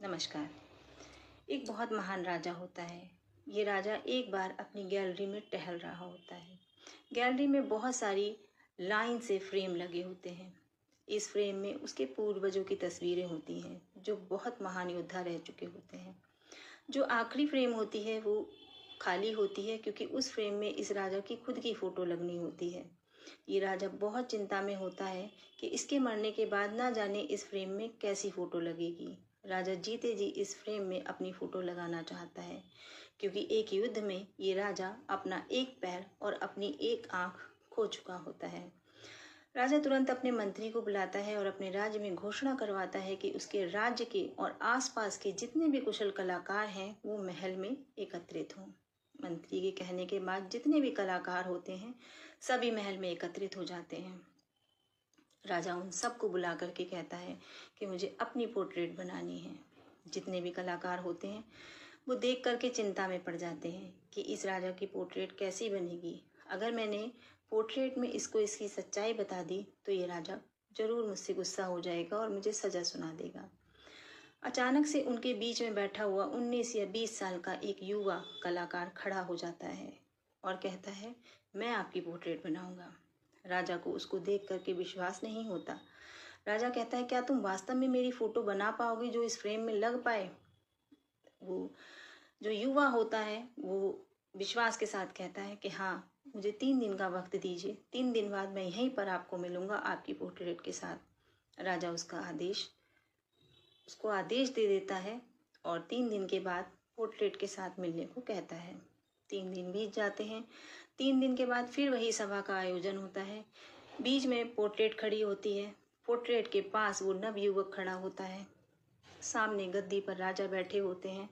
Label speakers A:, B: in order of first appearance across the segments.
A: नमस्कार। एक बहुत महान राजा होता है। ये राजा एक बार अपनी गैलरी में टहल रहा होता है। गैलरी में बहुत सारी लाइन से फ्रेम लगे होते हैं। इस फ्रेम में उसके पूर्वजों की तस्वीरें होती हैं जो बहुत महान योद्धा रह चुके होते हैं। जो आखिरी फ्रेम होती है वो खाली होती है क्योंकि उस फ्रेम में इस राजा की खुद की फ़ोटो लगनी होती है। ये राजा बहुत चिंता में होता है कि इसके मरने के बाद ना जाने इस फ्रेम में कैसी फ़ोटो लगेगी। राजा जीते जी इस फ्रेम में अपनी फ़ोटो लगाना चाहता है क्योंकि एक युद्ध में ये राजा अपना एक पैर और अपनी एक आँख खो चुका होता है। राजा तुरंत अपने मंत्री को बुलाता है और अपने राज्य में घोषणा करवाता है कि उसके राज्य के और आसपास के जितने भी कुशल कलाकार हैं वो महल में एकत्रित हों। मंत्री के कहने के बाद जितने भी कलाकार होते हैं सभी महल में एकत्रित हो जाते हैं। राजा उन सबको बुला करके कहता है कि मुझे अपनी पोर्ट्रेट बनानी है। जितने भी कलाकार होते हैं वो देख करके चिंता में पड़ जाते हैं कि इस राजा की पोर्ट्रेट कैसी बनेगी। अगर मैंने पोर्ट्रेट में इसको इसकी सच्चाई बता दी तो ये राजा जरूर मुझसे गुस्सा हो जाएगा और मुझे सजा सुना देगा। अचानक से उनके बीच में बैठा हुआ 19 या 20 साल का एक युवा कलाकार खड़ा हो जाता है और कहता है, मैं आपकी पोर्ट्रेट बनाऊंगा। राजा को उसको देख करके विश्वास नहीं होता। राजा कहता है, क्या तुम वास्तव में मेरी फोटो बना पाओगे जो इस फ्रेम में लग पाए? वो जो युवा होता है वो विश्वास के साथ कहता है कि हाँ, मुझे 3 दिन का वक्त दीजिए, 3 दिन बाद मैं यहीं पर आपको मिलूंगा आपकी पोर्ट्रेट के साथ। राजा उसको आदेश दे देता है और 3 दिन के बाद पोर्ट्रेट के साथ मिलने को कहता है। 3 दिन बीत जाते हैं। 3 दिन के बाद फिर वही सभा का आयोजन होता है। बीच में पोर्ट्रेट खड़ी होती है। पोर्ट्रेट के पास वो नवयुवक खड़ा होता है। सामने गद्दी पर राजा बैठे होते हैं।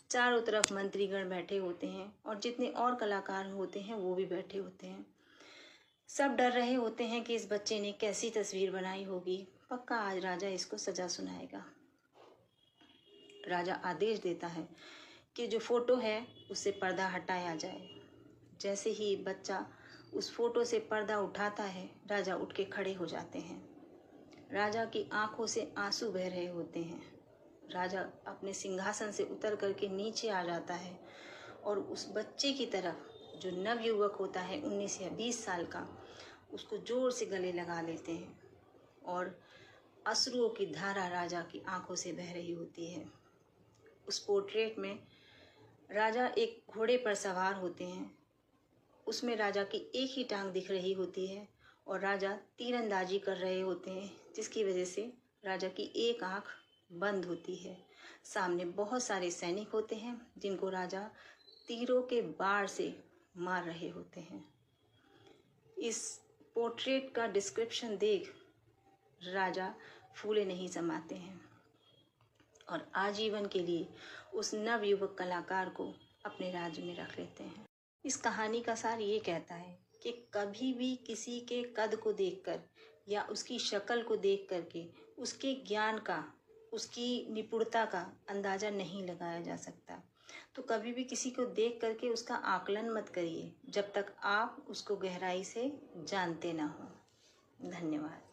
A: चारों तरफ मंत्रीगण बैठे होते हैं और जितने और कलाकार होते हैं वो भी बैठे होते हैं। सब डर रहे होते हैं कि इस बच्चे ने कैसी तस्वीर बनाई होगी। पक्का आज राजा इसको सजा सुनाएगा। राजा आदेश देता है कि जो फोटो है उससे पर्दा हटाया जाए। जैसे ही बच्चा उस फोटो से पर्दा उठाता है राजा उठ के खड़े हो जाते हैं। राजा की आंखों से आंसू बह रहे होते हैं। राजा अपने सिंहासन से उतर करके नीचे आ जाता है और उस बच्चे की तरफ जो नवयुवक होता है 19 या 20 साल का, उसको जोर से गले लगा लेते हैं और अश्रुओं की धारा राजा की आंखों से बह रही होती है। उस पोर्ट्रेट में राजा एक घोड़े पर सवार होते हैं। उसमें राजा की एक ही टांग दिख रही होती है और राजा तीरंदाजी कर रहे होते हैं जिसकी वजह से राजा की एक आंख बंद होती है। सामने बहुत सारे सैनिक होते हैं जिनको राजा तीरों के बाढ़ से मार रहे होते हैं। इस पोर्ट्रेट का डिस्क्रिप्शन देख राजा फूले नहीं समाते हैं और आजीवन के लिए उस नवयुवक कलाकार को अपने राज्य में रख लेते हैं। इस कहानी का सार ये कहता है कि कभी भी किसी के कद को देखकर या उसकी शक्ल को देख करके उसके ज्ञान का, उसकी निपुणता का अंदाज़ा नहीं लगाया जा सकता। तो कभी भी किसी को देख करके उसका आकलन मत करिए जब तक आप उसको गहराई से जानते ना हो। धन्यवाद।